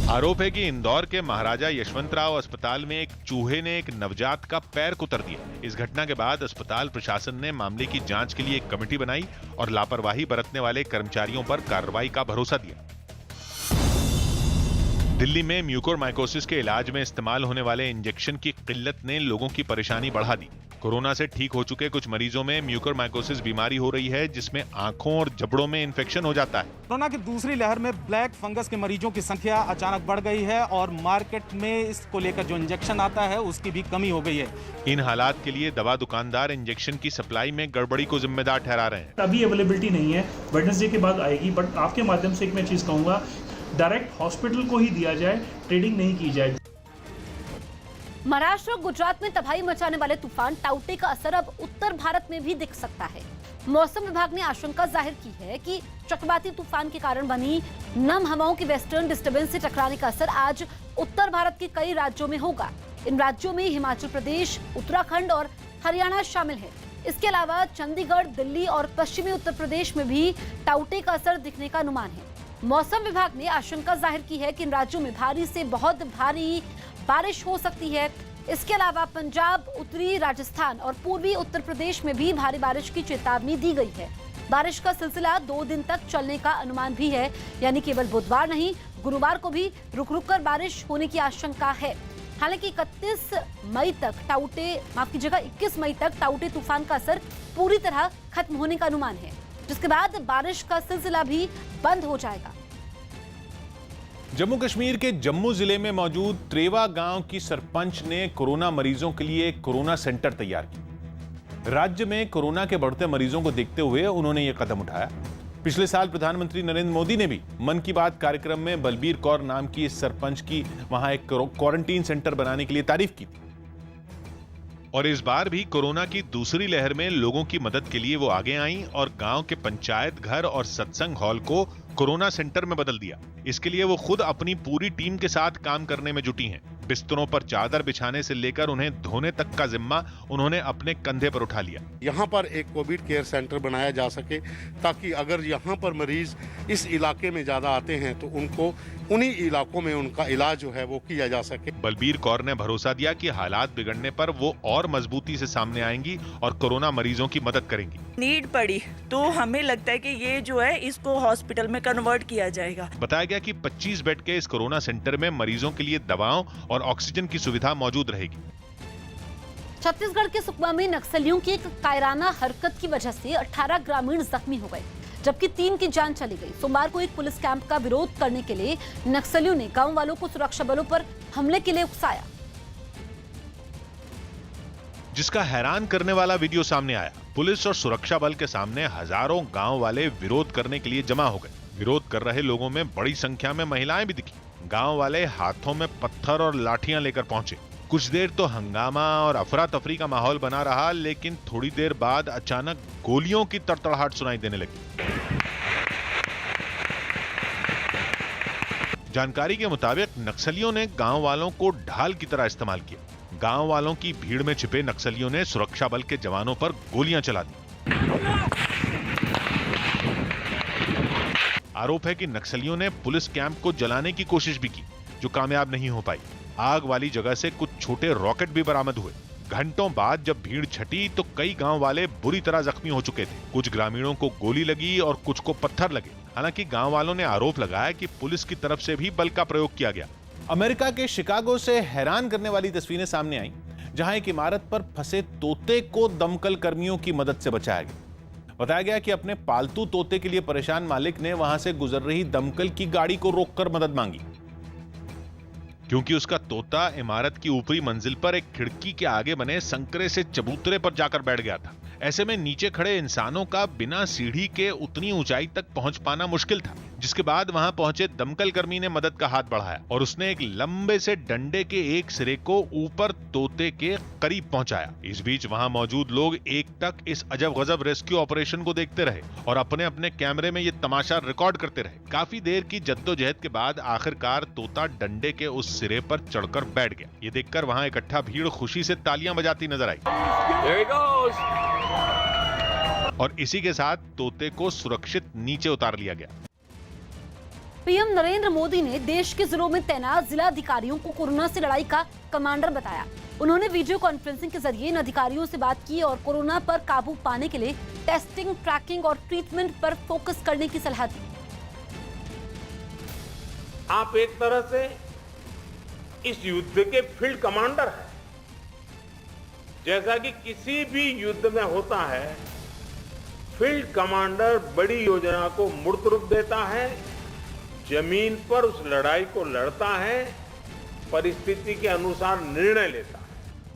आरोप है कि इंदौर के महाराजा यशवंतराव अस्पताल में एक चूहे ने एक नवजात का पैर कुतर दिया। इस घटना के बाद अस्पताल प्रशासन ने मामले की जांच के लिए एक कमेटी बनाई और लापरवाही बरतने वाले कर्मचारियों पर कार्रवाई का भरोसा दिया। दिल्ली में म्यूकोरमाइकोसिस के इलाज में इस्तेमाल होने वाले इंजेक्शन की किल्लत ने लोगों की परेशानी बढ़ा दी। कोरोना से ठीक हो चुके कुछ मरीजों में म्यूकरमाइकोसिस बीमारी हो रही है, जिसमें आंखों और जबड़ों में इन्फेक्शन हो जाता है। कोरोना की दूसरी लहर में ब्लैक फंगस के मरीजों की संख्या अचानक बढ़ गई है और मार्केट में इसको लेकर जो इंजेक्शन आता है उसकी भी कमी हो गई है। इन हालात के लिए दवा दुकानदार इंजेक्शन की सप्लाई में गड़बड़ी को जिम्मेदार ठहरा रहे हैं। अभी अवेलेबिलिटी नहीं है, वेडनेसडे के बाद आएगी, बट आपके माध्यम से एक मैं चीज कहूंगा, डायरेक्ट हॉस्पिटल को ही दिया जाए, ट्रेडिंग नहीं की जाए। महाराष्ट्र और गुजरात में तबाही मचाने वाले तूफान टाउटे का असर अब उत्तर भारत में भी दिख सकता है। मौसम विभाग ने आशंका जाहिर की है कि चक्रवाती तूफान के कारण बनी नम हवाओं की वेस्टर्न डिस्टर्बेंस से टकराने का असर आज उत्तर भारत के कई राज्यों में होगा। इन राज्यों में हिमाचल प्रदेश, उत्तराखंड और हरियाणा शामिल है। इसके अलावा चंडीगढ़, दिल्ली और पश्चिमी उत्तर प्रदेश में भी टाउटे का असर दिखने का अनुमान है। मौसम विभाग ने आशंका जाहिर की है कि इन राज्यों में भारी से बहुत भारी बारिश हो सकती है। इसके अलावा पंजाब, उत्तरी राजस्थान और पूर्वी उत्तर प्रदेश में भी भारी बारिश की चेतावनी दी गई है। बारिश का सिलसिला 2 दिन तक चलने का अनुमान भी है, यानी केवल बुधवार नहीं, गुरुवार को भी रुक रुक कर बारिश होने की आशंका है। हालांकि 21 मई तक टाउटे तूफान का असर पूरी तरह खत्म होने का अनुमान है, जिसके बाद बारिश का सिलसिला भी बंद हो जाएगा। जम्मू कश्मीर के जम्मू जिले में मौजूद त्रेवा गांव की सरपंच ने कोरोना मरीजों के लिए एक कोरोना सेंटर तैयार किया। राज्य में कोरोना के बढ़ते मरीजों को देखते हुए उन्होंने यह कदम उठाया। पिछले साल प्रधानमंत्री नरेंद्र मोदी ने भी मन की बात कार्यक्रम में बलबीर कौर नाम की इस सरपंच की वहां एक क्वारंटीन सेंटर बनाने के लिए तारीफ की थी। और इस बार भी कोरोना की दूसरी लहर में लोगों की मदद के लिए वो आगे आईं और गांव के पंचायत घर और सत्संग हॉल को कोरोना सेंटर में बदल दिया। इसके लिए वो खुद अपनी पूरी टीम के साथ काम करने में जुटी हैं। बिस्तरों पर चादर बिछाने से लेकर उन्हें धोने तक का जिम्मा उन्होंने अपने कंधे पर उठा लिया। यहाँ पर एक कोविड केयर सेंटर बनाया जा सके, ताकि अगर यहाँ पर मरीज इस इलाके में ज्यादा आते हैं तो उनको उन्हीं इलाकों में उनका इलाज जो है वो किया जा सके। बलबीर कौर ने भरोसा दिया कि हालात बिगड़ने पर वो और मजबूती से सामने आएंगी और कोरोना मरीजों की मदद करेंगी। नीड पड़ी तो हमें लगता है कि ये जो है इसको हॉस्पिटल में कन्वर्ट किया जाएगा। बताया गया कि 25 बेड के इस कोरोना सेंटर में मरीजों के लिए दवाओं और ऑक्सीजन की सुविधा मौजूद रहेगी। छत्तीसगढ़ के सुकमा में नक्सलियों की एक कायराना हरकत की वजह से 18 ग्रामीण जख्मी हो गए, जबकि 3 की जान चली गई। सोमवार को एक पुलिस कैंप का विरोध करने के लिए नक्सलियों ने गांव वालों को सुरक्षा बलों पर हमले के लिए उकसाया, जिसका हैरान करने वाला वीडियो सामने आया। पुलिस और सुरक्षा बल के सामने हजारों गांव वाले विरोध करने के लिए जमा हो गए। विरोध कर रहे लोगों में बड़ी संख्या में महिलाएं भी दिखी। गांव वाले हाथों में पत्थर और लाठियां लेकर पहुंचे। कुछ देर तो हंगामा और अफरा तफरी का माहौल बना रहा, लेकिन थोड़ी देर बाद अचानक गोलियों की तड़तड़ाहट सुनाई देने लगी। जानकारी के मुताबिक नक्सलियों ने गांव वालों को ढाल की तरह इस्तेमाल किया। गांव वालों की भीड़ में छिपे नक्सलियों ने सुरक्षा बल के जवानों पर गोलियां चला दी। आरोप है कि नक्सलियों ने पुलिस कैंप को जलाने की कोशिश भी की, जो कामयाब नहीं हो पाई। आग वाली जगह से कुछ छोटे रॉकेट भी बरामद हुए। घंटों बाद जब भीड़ छटी तो कई गांव वाले बुरी तरह जख्मी हो चुके थे। कुछ ग्रामीणों को गोली लगी और कुछ को पत्थर लगे। हालांकि गांव वालों ने आरोप लगाया कि पुलिस की तरफ से भी बल का प्रयोग किया गया। अमेरिका के शिकागो से हैरान करने वाली तस्वीरें सामने आईं, जहां एक इमारत पर फंसे तोते को दमकल कर्मियों की मदद से बचाया गया। बताया गया कि अपने पालतू तोते के लिए परेशान मालिक ने वहां से गुजर रही दमकल की गाड़ी को रोककर मदद मांगी, क्योंकि उसका तोता इमारत की ऊपरी मंजिल पर एक खिड़की के आगे बने संकरे से चबूतरे पर जाकर बैठ गया था। ऐसे में नीचे खड़े इंसानों का बिना सीढ़ी के उतनी ऊंचाई तक पहुंच पाना मुश्किल था, जिसके बाद वहां पहुंचे दमकल कर्मी ने मदद का हाथ बढ़ाया और उसने एक लंबे से डंडे के एक सिरे को ऊपर तोते के करीब पहुंचाया। इस बीच वहां मौजूद लोग एकटक इस अजब गजब रेस्क्यू ऑपरेशन को देखते रहे और अपने अपने कैमरे में ये तमाशा रिकॉर्ड करते रहे। काफी देर की जद्दोजहद के बाद आखिरकार तोता डंडे के उस सिरे पर चढ़कर बैठ गया। ये देखकर वहां इकट्ठा भीड़ खुशी से तालियां बजाती नजर आई और इसी के साथ तोते को सुरक्षित नीचे उतार लिया गया। पीएम नरेंद्र मोदी ने देश के जिलों में तैनात जिला अधिकारियों को कोरोना से लड़ाई का कमांडर बताया। उन्होंने वीडियो कॉन्फ्रेंसिंग के जरिए इन अधिकारियों से बात की और कोरोना पर काबू पाने के लिए टेस्टिंग, ट्रैकिंग और ट्रीटमेंट पर फोकस करने की सलाह दी। आप एक तरह से इस युद्ध के फील्ड कमांडर हैं। जैसा कि किसी भी युद्ध में होता है, फील्ड कमांडर बड़ी योजना को मूर्त रूप देता है, जमीन पर उस लड़ाई को लड़ता है, परिस्थिति के अनुसार निर्णय लेता है।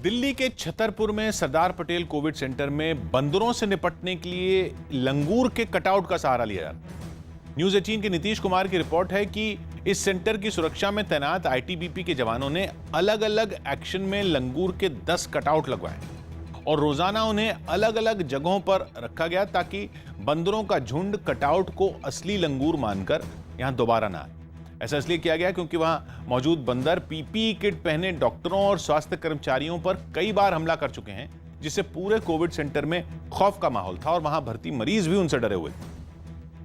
दिल्ली के छतरपुर में सरदार पटेल कोविड सेंटर में बंदरों से निपटने के लिए लंगूर के कटआउट का सहारा लिया जा रहा है। न्यूज 18 के नीतीश कुमार की रिपोर्ट है कि इस सेंटर की सुरक्षा में तैनात आईटीबीपी के जवानों ने अलग अलग एक्शन में लंगूर के 10 कटआउट लगवाए और रोजाना उन्हें अलग अलग जगहों पर रखा गया ताकि बंदरों का झुंड कटआउट को असली लंगूर मानकर यहां दोबारा ना आए। ऐसा इसलिए किया गया क्योंकि वहां मौजूद बंदर पीपीई किट पहने डॉक्टरों और स्वास्थ्य कर्मचारियों पर कई बार हमला कर चुके हैं, जिससे पूरे कोविड सेंटर में खौफ का माहौल था और वहां भर्ती मरीज भी उनसे डरे हुए थे।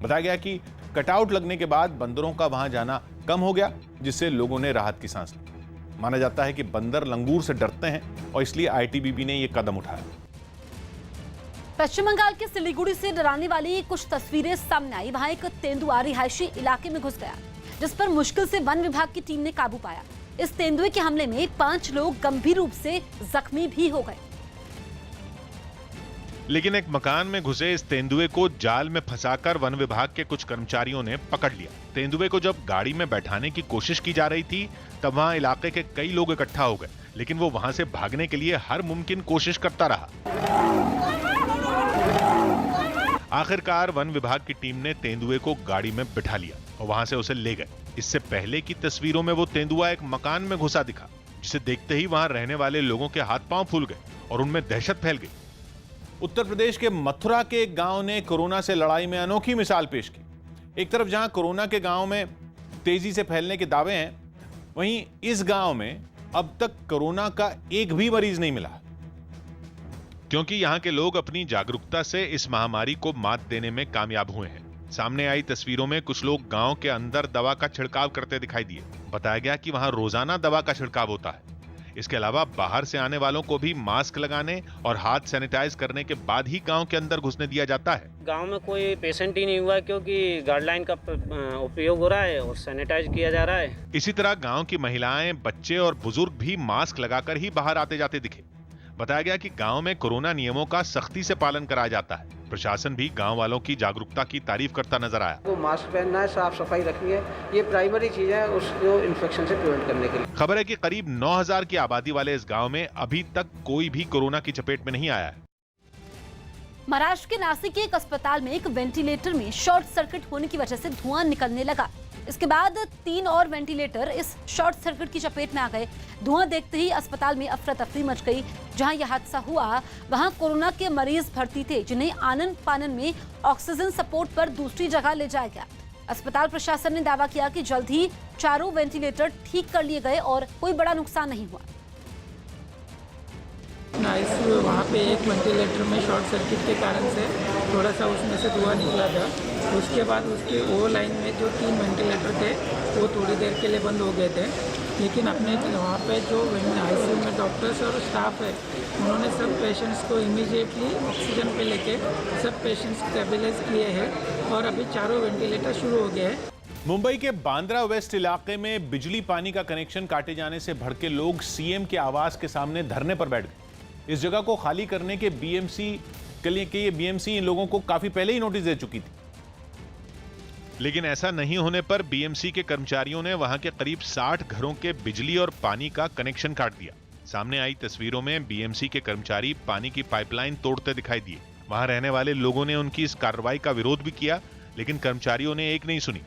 बताया गया कि कटआउट लगने के बाद बंदरों का वहां जाना कम हो गया, जिससे लोगों ने राहत की सांस ली। माना जाता है कि बंदर लंगूर से डरते हैं और इसलिए आईटीबीपी ने यह कदम उठाया। पश्चिम बंगाल के सिलीगुड़ी से डराने वाली कुछ तस्वीरें सामने आई। वहां एक तेंदुआ रिहायशी इलाके में घुस गया, जिस पर मुश्किल से वन विभाग की टीम ने काबू पाया। इस तेंदुए के हमले में 5 लोग गंभीर रूप से जख्मी भी हो गए। लेकिन एक मकान में घुसे इस तेंदुए को जाल में फंसाकर वन विभाग के कुछ कर्मचारियों ने पकड़ लिया। तेंदुए को जब गाड़ी में बैठाने की कोशिश की जा रही थी, तब वहां इलाके के कई लोग इकट्ठा हो गए, लेकिन वो वहां से भागने के लिए हर मुमकिन कोशिश करता रहा। आखिरकार वन विभाग की टीम ने तेंदुए को गाड़ी में बिठा लिया और वहां से उसे ले गए। इससे पहले की तस्वीरों में वो तेंदुआ एक मकान में घुसा दिखा, जिसे देखते ही वहां रहने वाले लोगों के हाथ पांव फूल गए और उनमें दहशत फैल गई। उत्तर प्रदेश के मथुरा के एक गांव ने कोरोना से लड़ाई में अनोखी मिसाल पेश की। एक तरफ जहां कोरोना के गांव में तेजी से फैलने के दावे हैं, वहीं इस गांव में अब तक कोरोना का एक भी मरीज नहीं मिला, क्योंकि यहाँ के लोग अपनी जागरूकता से इस महामारी को मात देने में कामयाब हुए हैं। सामने आई तस्वीरों में कुछ लोग गांव के अंदर दवा का छिड़काव करते दिखाई दिए। बताया गया कि वहां रोजाना दवा का छिड़काव होता है। इसके अलावा बाहर से आने वालों को भी मास्क लगाने और हाथ सैनिटाइज करने के बाद ही गांव के अंदर घुसने दिया जाता है। गांव में कोई पेशेंट ही नहीं हुआ क्योंकि गाइडलाइन का उपयोग हो रहा है और सैनिटाइज किया जा रहा है। इसी तरह गांव की महिलाएं, बच्चे और बुजुर्ग भी मास्क लगाकर ही बाहर आते जाते दिखे। बताया गया कि गांव में कोरोना नियमों का सख्ती से पालन कराया जाता है। प्रशासन भी गांव वालों की जागरूकता की तारीफ करता नजर आया। वो मास्क पहनना है, साफ सफाई रखनी है, ये प्राइमरी चीज है उसको इन्फेक्शन से प्रिवेंट करने के लिए। खबर है कि करीब 9000 की आबादी वाले इस गांव में अभी तक कोई भी कोरोना की चपेट में नहीं आया है। महाराष्ट्र के नासिक के एक अस्पताल में एक वेंटिलेटर में शॉर्ट सर्किट होने की वजह से धुआं निकलने लगा। इसके बाद 3 और वेंटिलेटर इस शॉर्ट सर्किट की चपेट में आ गए। धुआं देखते ही अस्पताल में अफरा तफरी मच गई। जहां यह हादसा हुआ, वहां कोरोना के मरीज भर्ती थे, जिन्हें आनन फानन में ऑक्सीजन सपोर्ट पर दूसरी जगह ले जाया गया। अस्पताल प्रशासन ने दावा किया कि जल्द ही 4 वेंटिलेटर ठीक कर लिए गए और कोई बड़ा नुकसान नहीं हुआ। आईसीयू वहाँ पे एक वेंटिलेटर में शॉर्ट सर्किट के कारण से थोड़ा सा उसमें से धुआं निकला था। उसके बाद उसके वो लाइन में जो 3 वेंटिलेटर थे वो थोड़ी देर के लिए बंद हो गए थे, लेकिन अपने वहाँ पे जो आईसीयू में डॉक्टर्स और स्टाफ है उन्होंने सब पेशेंट्स को इमीडिएटली ऑक्सीजन पे लेके सब पेशेंट्स स्टेबलाइज किए हैं और अभी 4 वेंटिलेटर शुरू हो गए हैं। मुंबई के बांद्रा वेस्ट इलाके में बिजली पानी का कनेक्शन काटे जाने से भड़के लोग सीएम के आवास के सामने धरने पर बैठ गए। इस जगह को खाली करने के बीएमसी इन लोगों को काफी पहले ही नोटिस दे चुकी थी, लेकिन ऐसा नहीं होने पर बीएमसी के कर्मचारियों ने वहां के करीब 60 घरों के बिजली और पानी का कनेक्शन काट दिया। सामने आई तस्वीरों में बीएमसी के कर्मचारी पानी की पाइपलाइन तोड़ते दिखाई दिए। वहां रहने वाले लोगों ने उनकी इस कार्रवाई का विरोध भी किया, लेकिन कर्मचारियों ने एक नहीं सुनी।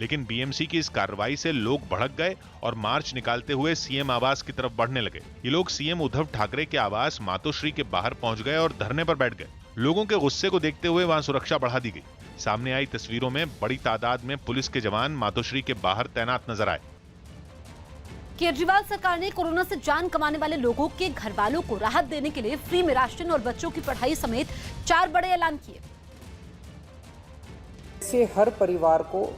लेकिन बीएमसी की इस कार्रवाई से लोग भड़क गए और मार्च निकालते हुए सीएम आवास की तरफ बढ़ने लगे। ये लोग सीएम उद्धव ठाकरे के आवास मातोश्री के बाहर पहुंच गए और धरने पर बैठ गए। लोगों के गुस्से को देखते हुए वहां सुरक्षा बढ़ा दी गई। सामने आई तस्वीरों में बड़ी तादाद में पुलिस के जवान मातोश्री के बाहर तैनात नजर आए। केजरीवाल सरकार ने कोरोना से जान कमाने वाले लोगों के घर वालों को राहत देने के लिए फ्री में राशन और बच्चों की पढ़ाई समेत 4 बड़े ऐलान किए। से हर परिवार को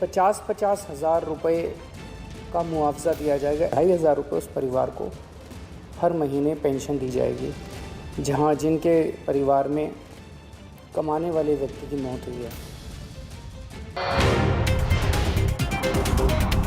50-50 हज़ार रुपए का मुआवजा दिया जाएगा। 2,500 रुपये उस परिवार को हर महीने पेंशन दी जाएगी, जहां जिनके परिवार में कमाने वाले व्यक्ति की मौत हुई है।